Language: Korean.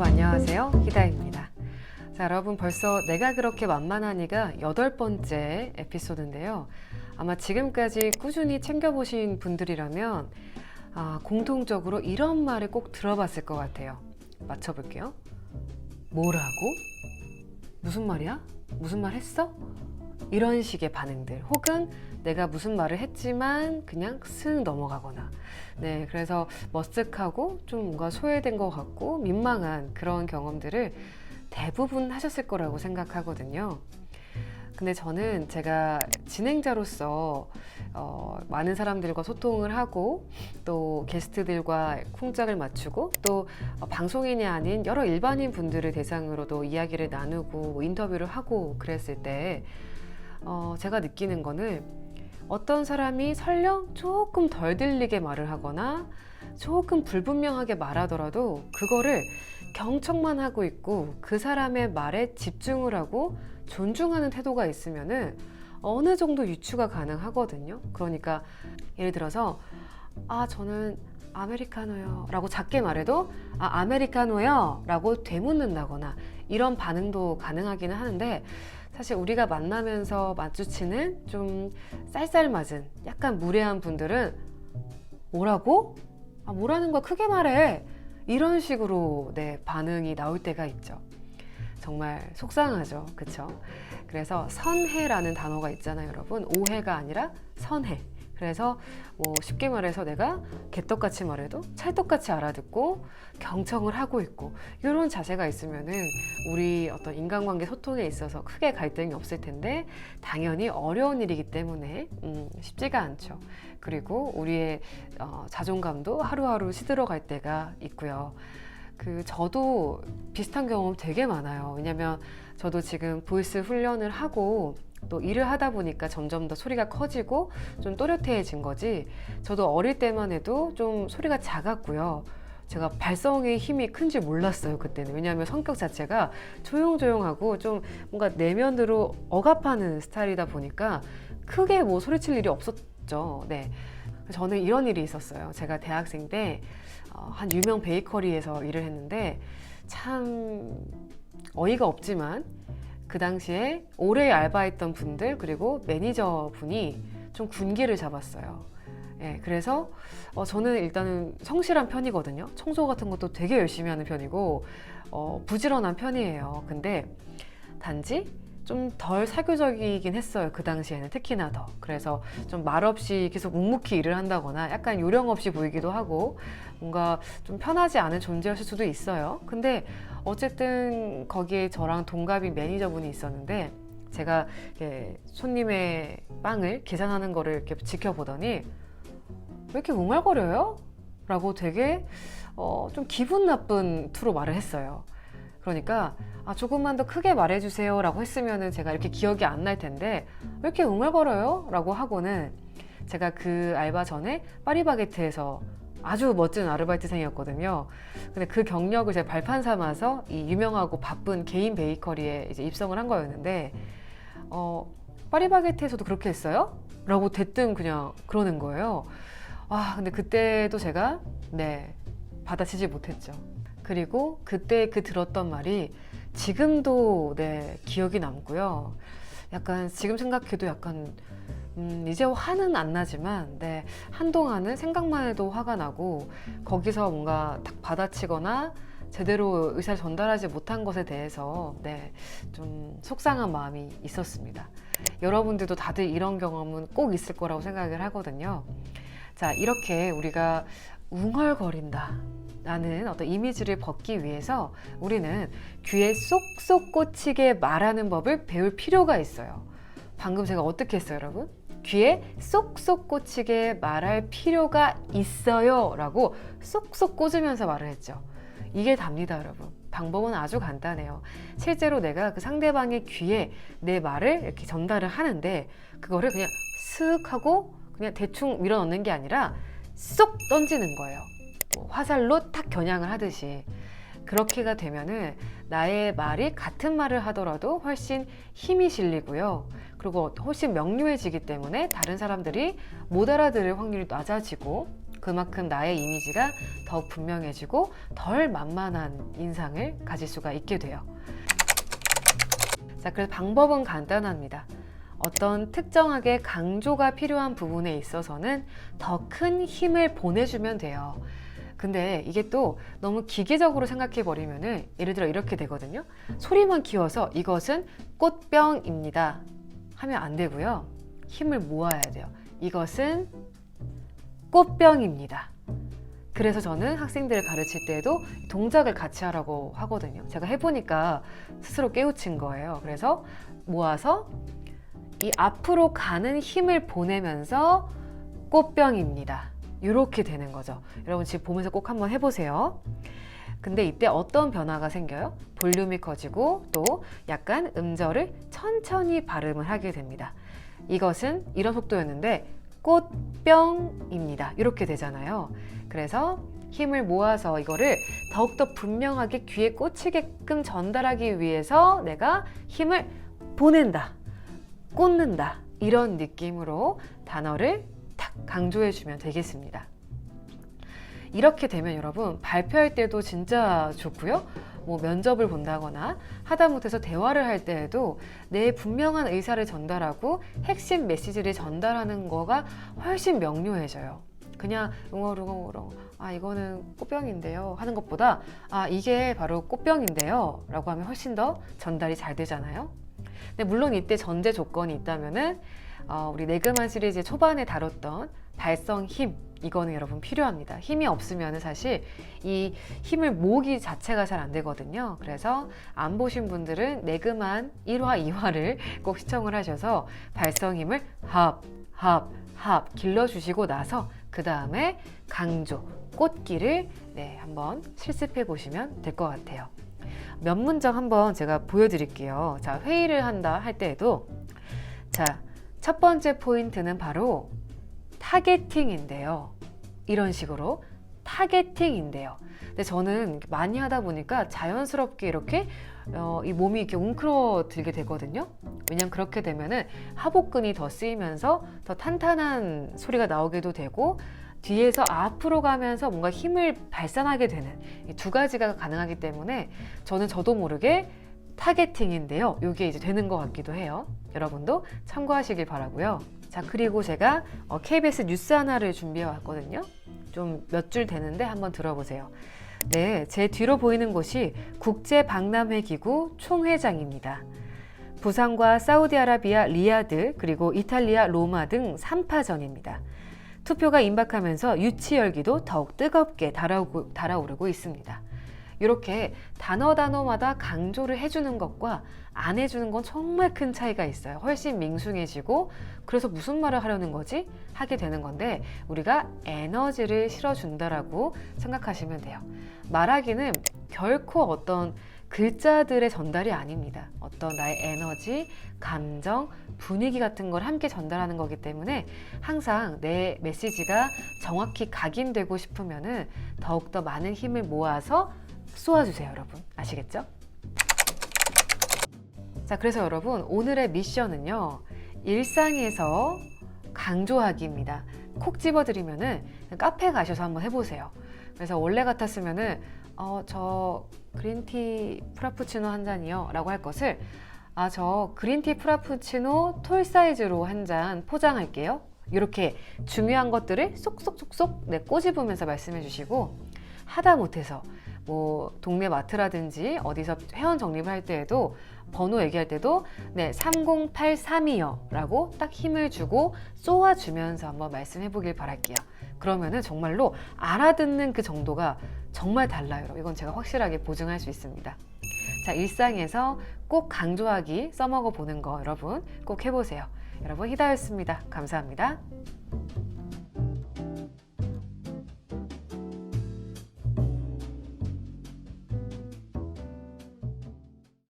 여러분 안녕하세요. 희다입니다. 자, 여러분 벌써 내가 그렇게 만만하니가 8번째 에피소드인데요. 아마 지금까지 꾸준히 챙겨보신 분들이라면 공통적으로 이런 말을 꼭 들어봤을 것 같아요. 맞춰볼게요. 뭐라고? 무슨 말이야? 무슨 말 했어? 이런 식의 반응들, 혹은 내가 무슨 말을 했지만 그냥 쓱 넘어가거나, 네, 그래서 머쓱하고 좀 뭔가 소외된 것 같고 민망한 그런 경험들을 대부분 하셨을 거라고 생각하거든요. 근데 저는 제가 진행자로서 많은 사람들과 소통을 하고 또 게스트들과 쿵짝을 맞추고 또 방송인이 아닌 여러 일반인 분들을 대상으로도 이야기를 나누고 인터뷰를 하고 그랬을 때 제가 느끼는 거는 어떤 사람이 설령 조금 덜 들리게 말을 하거나 조금 불분명하게 말하더라도 그거를 경청만 하고 있고 그 사람의 말에 집중을 하고 존중하는 태도가 있으면은 어느 정도 유추가 가능하거든요. 그러니까 예를 들어서 저는 아메리카노요 라고 작게 말해도 아메리카노요 라고 되묻는다거나 이런 반응도 가능하기는 하는데, 사실 우리가 만나면서 마주치는 좀 쌀쌀맞은 약간 무례한 분들은 뭐라고? 뭐라는 거 크게 말해, 이런 식으로 반응이 나올 때가 있죠. 정말 속상하죠, 그쵸? 그래서 선해라는 단어가 있잖아요, 여러분. 오해가 아니라 선해. 그래서 뭐 쉽게 말해서 내가 개떡같이 말해도 찰떡같이 알아듣고 경청을 하고 있고, 이런 자세가 있으면은 우리 어떤 인간관계 소통에 있어서 크게 갈등이 없을 텐데, 당연히 어려운 일이기 때문에 쉽지가 않죠. 그리고 우리의 자존감도 하루하루 시들어갈 때가 있고요. 저도 비슷한 경험 되게 많아요. 왜냐면 저도 지금 보이스 훈련을 하고 또 일을 하다 보니까 점점 더 소리가 커지고 좀 또렷해진 거지, 저도 어릴 때만 해도 좀 소리가 작았고요. 제가 발성의 힘이 큰지 몰랐어요, 그때는. 왜냐하면 성격 자체가 조용조용하고 좀 뭔가 내면으로 억압하는 스타일이다 보니까 크게 뭐 소리칠 일이 없었죠. 네. 저는 이런 일이 있었어요. 제가 대학생 때 한 유명 베이커리에서 일을 했는데, 참 어이가 없지만 그 당시에 오래 알바했던 분들 그리고 매니저 분이 좀 군기를 잡았어요. 예, 그래서 저는 일단은 성실한 편이거든요. 청소 같은 것도 되게 열심히 하는 편이고 부지런한 편이에요. 근데 단지 좀 덜 사교적이긴 했어요, 그 당시에는. 특히나 더. 그래서 좀 말없이 계속 묵묵히 일을 한다거나 약간 요령 없이 보이기도 하고 뭔가 좀 편하지 않은 존재였을 수도 있어요. 근데 어쨌든 거기에 저랑 동갑인 매니저분이 있었는데, 제가 이렇게 손님의 빵을 계산하는 거를 이렇게 지켜보더니 왜 이렇게 웅얼거려요? 라고 되게 좀 기분 나쁜 투로 말을 했어요. 그러니까 조금만 더 크게 말해주세요 라고 했으면은 제가 이렇게 기억이 안 날 텐데 왜 이렇게 웅얼거려요? 라고 하고는, 제가 그 알바 전에 파리바게트에서 아주 멋진 아르바이트생이었거든요. 근데 그 경력을 제가 발판 삼아서 이 유명하고 바쁜 개인 베이커리에 이제 입성을 한 거였는데, 파리바게트에서도 그렇게 했어요? 라고 대뜸 그냥 그러는 거예요. 근데 그때도 제가 받아치지 못했죠. 그리고 그때 들었던 말이 지금도 기억이 남고요. 약간 지금 생각해도 약간 이제 화는 안 나지만 한동안은 생각만 해도 화가 나고, 거기서 뭔가 딱 받아치거나 제대로 의사를 전달하지 못한 것에 대해서 좀 속상한 마음이 있었습니다. 여러분들도 다들 이런 경험은 꼭 있을 거라고 생각을 하거든요. 자, 이렇게 우리가 웅얼거린다 라는 어떤 이미지를 벗기 위해서 우리는 귀에 쏙쏙 꽂히게 말하는 법을 배울 필요가 있어요. 방금 제가 어떻게 했어요, 여러분? 귀에 쏙쏙 꽂히게 말할 필요가 있어요 라고 쏙쏙 꽂으면서 말을 했죠. 이게 답니다, 여러분. 방법은 아주 간단해요. 실제로 내가 그 상대방의 귀에 내 말을 이렇게 전달을 하는데, 그거를 그냥 슥 하고 그냥 대충 밀어넣는 게 아니라 쏙 던지는 거예요. 화살로 탁 겨냥을 하듯이. 그렇게가 되면은 나의 말이 같은 말을 하더라도 훨씬 힘이 실리고요. 그리고 훨씬 명료해지기 때문에 다른 사람들이 못 알아들을 확률이 낮아지고, 그만큼 나의 이미지가 더욱 분명해지고 덜 만만한 인상을 가질 수가 있게 돼요. 자, 그래서 방법은 간단합니다. 어떤 특정하게 강조가 필요한 부분에 있어서는 더 큰 힘을 보내주면 돼요. 근데 이게 또 너무 기계적으로 생각해 버리면은 예를 들어 이렇게 되거든요. 소리만 키워서 이것은 꽃병입니다 하면 안 되고요. 힘을 모아야 돼요. 이것은 꽃병입니다. 그래서 저는 학생들을 가르칠 때에도 동작을 같이 하라고 하거든요. 제가 해보니까 스스로 깨우친 거예요. 그래서 모아서 이 앞으로 가는 힘을 보내면서 꽃병입니다. 이렇게 되는 거죠. 여러분 지금 보면서 꼭 한번 해보세요. 근데 이때 어떤 변화가 생겨요? 볼륨이 커지고 또 약간 음절을 천천히 발음을 하게 됩니다. 이것은 이런 속도였는데 꽃병입니다. 이렇게 되잖아요. 그래서 힘을 모아서 이거를 더욱더 분명하게 귀에 꽂히게끔 전달하기 위해서 내가 힘을 보낸다, 꽂는다, 이런 느낌으로 단어를 탁 강조해 주면 되겠습니다. 이렇게 되면 여러분 발표할 때도 진짜 좋고요. 뭐 면접을 본다거나 하다못해서 대화를 할 때에도 내 분명한 의사를 전달하고 핵심 메시지를 전달하는 거가 훨씬 명료해져요. 그냥 웅얼웅얼 이거는 꽃병인데요 하는 것보다 이게 바로 꽃병인데요 라고 하면 훨씬 더 전달이 잘 되잖아요. 근데 물론 이때 전제 조건이 있다면은 우리 네그만 시리즈 초반에 다뤘던 발성 힘, 이거는 여러분 필요합니다. 힘이 없으면 사실 이 힘을 모으기 자체가 잘 안 되거든요. 그래서 안 보신 분들은 네그만 1화, 2화를 꼭 시청을 하셔서 발성 힘을 합 길러주시고 나서 그 다음에 강조, 꽂기를 한번 실습해 보시면 될 것 같아요. 몇 문장 한번 제가 보여드릴게요. 자, 회의를 한다 할 때에도 자, 첫 번째 포인트는 바로 타겟팅인데요. 이런 식으로 타겟팅인데요. 근데 저는 많이 하다 보니까 자연스럽게 이렇게 이 몸이 이렇게 웅크러들게 되거든요. 왜냐면 그렇게 되면은 하복근이 더 쓰이면서 더 탄탄한 소리가 나오기도 되고 뒤에서 앞으로 가면서 뭔가 힘을 발산하게 되는 이 두 가지가 가능하기 때문에 저는 저도 모르게 타겟팅인데요. 이게 이제 되는 것 같기도 해요. 여러분도 참고하시길 바라고요. 자, 그리고 제가 KBS 뉴스 하나를 준비해 왔거든요. 좀 몇 줄 되는데 한번 들어보세요. 네, 제 뒤로 보이는 곳이 국제박람회기구 총회장입니다. 부산과 사우디아라비아 리야드 그리고 이탈리아 로마 등 3파전입니다. 투표가 임박하면서 유치 열기도 더욱 뜨겁게 달아오르고 있습니다. 이렇게 단어마다 강조를 해주는 것과 안 해주는 건 정말 큰 차이가 있어요. 훨씬 민숭해지고 그래서 무슨 말을 하려는 거지? 하게 되는 건데 우리가 에너지를 실어준다라고 생각하시면 돼요. 말하기는 결코 어떤 글자들의 전달이 아닙니다. 어떤 나의 에너지, 감정, 분위기 같은 걸 함께 전달하는 거기 때문에 항상 내 메시지가 정확히 각인되고 싶으면은 더욱더 많은 힘을 모아서 쏘아주세요, 여러분. 아시겠죠? 자, 그래서 여러분 오늘의 미션은요. 일상에서 강조하기입니다. 콕 집어드리면은 카페 가셔서 한번 해보세요. 그래서 원래 같았으면은 저 그린티 프라푸치노 한 잔이요 라고 할 것을 저 그린티 프라푸치노 톨 사이즈로 한 잔 포장할게요. 이렇게 중요한 것들을 쏙쏙쏙쏙 꼬집으면서 말씀해 주시고 하다못해서 뭐 동네 마트라든지 어디서 회원 적립을 할 때에도 번호 얘기할 때도 3083이요 라고 딱 힘을 주고 쏘아주면서 한번 말씀해 보길 바랄게요. 그러면은 정말로 알아듣는 그 정도가 정말 달라요. 이건 제가 확실하게 보증할 수 있습니다. 자, 일상에서 꼭 강조하기 써먹어 보는 거 여러분 꼭 해보세요. 여러분 희다였습니다. 감사합니다.